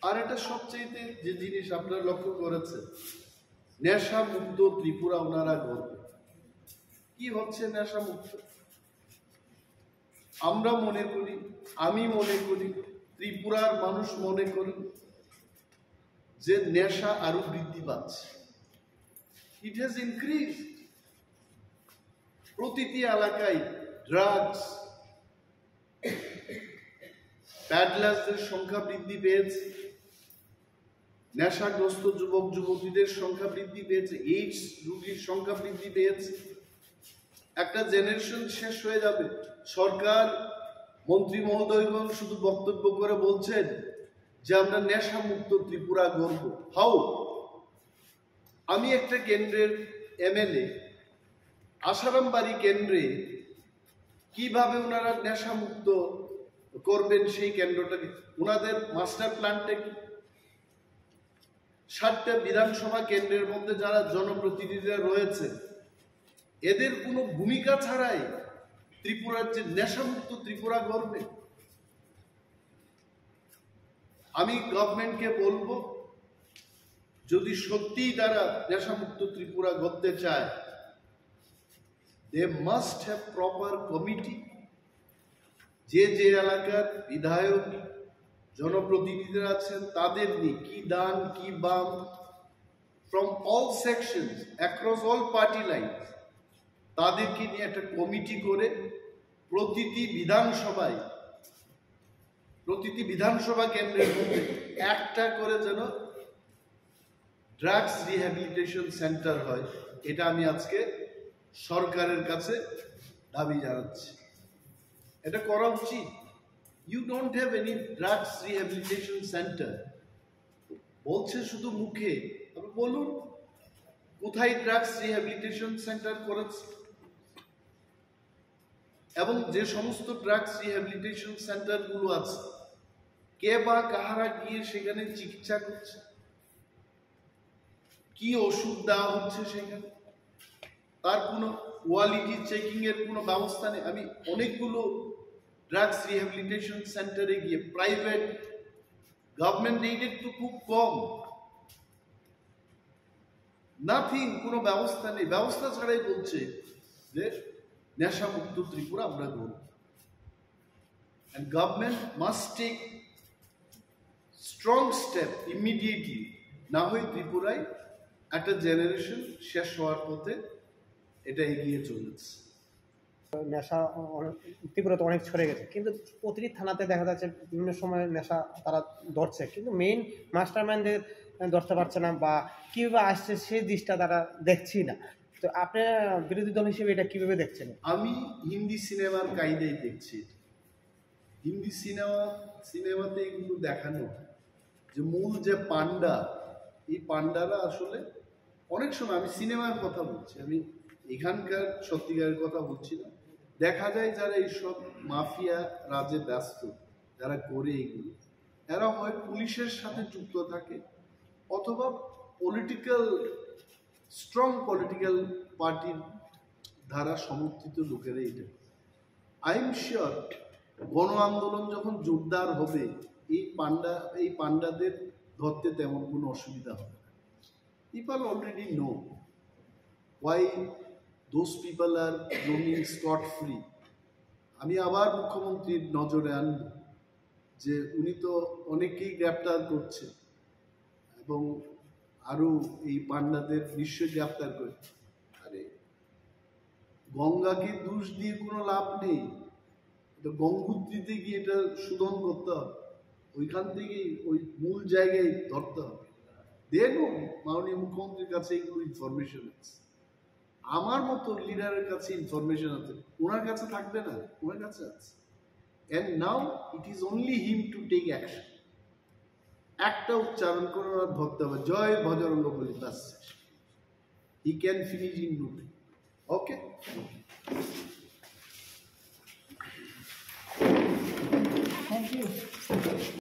আর এটা সবচেয়ে যে জিনিস আপনারা লক্ষ্য করেছেন, নেশা মুক্ত ত্রিপুরা ওনারা করবে। কি হচ্ছে নেশা মুক্ত? আমরা মনে করি, আমি মনে করি, ত্রিপুরার মানুষ মনে করেন যে নেশা আরো বৃদ্ধি পাচ্ছে। It has increase. প্রতিটি এলাকায় ড্রাগস, প্যাডলার্সদের সংখ্যা বৃদ্ধি পেয়েছে, নেশাগ্রস্ত যুবক যুবতীদের সংখ্যা বৃদ্ধি পেয়েছে, এইডস রোগীর সংখ্যা বৃদ্ধি পেয়েছে। একটা জেনারেশন শেষ হয়ে যাবে। সরকার মন্ত্রী মহোদয়গণ শুধু বক্তব্য করে বলছেন যে আমরা নেশা মুক্ত ত্রিপুরা গড়ব। হাউ? আমি একটা কেন্দ্রের এমএলএ, আসারামবাড়ি কেন্দ্রে কিভাবে ওনারা নেশা মুক্ত করবেন সেই কেন্দ্রটাকে? ওনাদের মাস্টার প্ল্যানটা কি? 7টা বিধানসভা কেন্দ্রের মধ্যে যারা জনপ্রতিনিধিরা রয়েছে, এদের কোনো ভূমিকা ছাড়াই ত্রিপুরার যে নেশামুক্ত ত্রিপুরা গড়বে। আমি গভর্নমেন্টকে বলবো, যদি সত্যিই তারা নেশামুক্ত ত্রিপুরা গড়তে চায়, they must have proper committee। যে যে এলাকার বিধায়ক জনপ্রতিনিধিরা আছেন তাদের নিয়ে কি ডান কি বাম, from all sections across all party lines, তাদেরকে নিয়ে একটা কমিটি করে প্রতিটি বিধানসভা কেন্দ্রের মধ্যে একটা করে যেন ড্রাগস রিহ্যাবিলিটেশন সেন্টার হয়। এটা আমি আজকে সরকারের কাছে দাবি জানাচ্ছি। এটা করা উচিত। You don't have any drugs rehabilitation centre. বলছে শুধু মুখে, আপনি বলুন কোথায় ড্রাগস রিহ্যাবিলিটেশন সেন্টার করেছে, এবং যে সমস্ত ড্রাগস রিহ্যাবিলিটেশন সেন্টারগুলো আছে, কে বা কাহারা গিয়ে সেখানে চিকিৎসা করছে, কি ওষুধ দেওয়া হচ্ছে সেখানে, তার কোনো কোয়ালিটি চেকিং এর কোনো ব্যবস্থা নেই। আমি অনেকগুলো ড্রাগস রিহ্যাবিলিটেশন সেন্টারে গিয়ে, প্রাইভেট, গভর্নমেন্ট এইডেড তো খুব কম, নাথিং, কোনো ব্যবস্থা নেই। ব্যবস্থা ছাড়াই বলছে যে নেশামুক্ত ত্রিপুরা আমরা গড়ব। And government must take strong step immediately, না হয় ত্রিপুরায় একটা জেনারেশন শেষ হওয়ার পথে এটা এগিয়ে চলেছে। নেশা ত্রিপুরাতে অনেক ছড়ে গেছে, কিন্তু প্রতিটি থানাতে দেখা যাচ্ছে বিভিন্ন সময় নেশা তারা ধরছে, কিন্তু মেইন মাস্টারমাইন্ডদের ধরতে পারছে না, বা কীভাবে আসছে সেই দিকটা তারা দেখছি না। তো আপনি বিরোধী দল হিসেবে এটা কিভাবে দেখছেন? আমি হিন্দি সিনেমার কায়দায় দেখছি। হিন্দি সিনেমাতে এগুলো দেখানো যে মূল যে পান্ডা, এই পান্ডারা আসলে অনেক সময়, আমি সিনেমার কথা বলছি, আমি এখানকার সত্যিকারের কথা বলছি না, দেখা যায় যারা এইসব মাফিয়া রাজে ব্যস্ত, যারা করে এগুলো, এরা হয় পুলিশের সাথে যুক্ত থাকে, অথবা স্ট্রং পলিটিক্যাল পার্টির দ্বারা সমর্থিত লোকেরা। এটা আই এম শিওর গণ আন্দোলন যখন জোরদার হবে, এই পান্ডাদের ধরতে তেমন কোনো অসুবিধা হবে না। People already no why those people are roaming scot free। আমি আবার মুখ্যমন্ত্রীর নজরে আনব যে উনি তো অনেকেই গ্রেপ্তার করছে, এবং আরো এই পান্ডাদের নিশ্চয়ই গ্রেপ্তার করে। আরে গঙ্গাকে দোষ দিয়ে কোনো লাভ নেই, গঙ্গোত্রীতে গিয়ে এটা শোধন করতে হবে, ওইখান থেকেই ওই মূল জায়গায় ধরতে হবে। দেখুন মাননীয় মুখ্যমন্ত্রীর কাছে এইগুলো ইনফরমেশন আছে, আমার মতো লিডারের কাছে ইনফরমেশন আছে, ওনার কাছে থাকবে না? ওনার কাছে আছে। And now it is only him to take action. একটা উচ্চারণ করে ওরা ধরতে হবে, জয় বজরঙ্গ বলি, ব্যাস, he can finish in no time. Okay, thank you.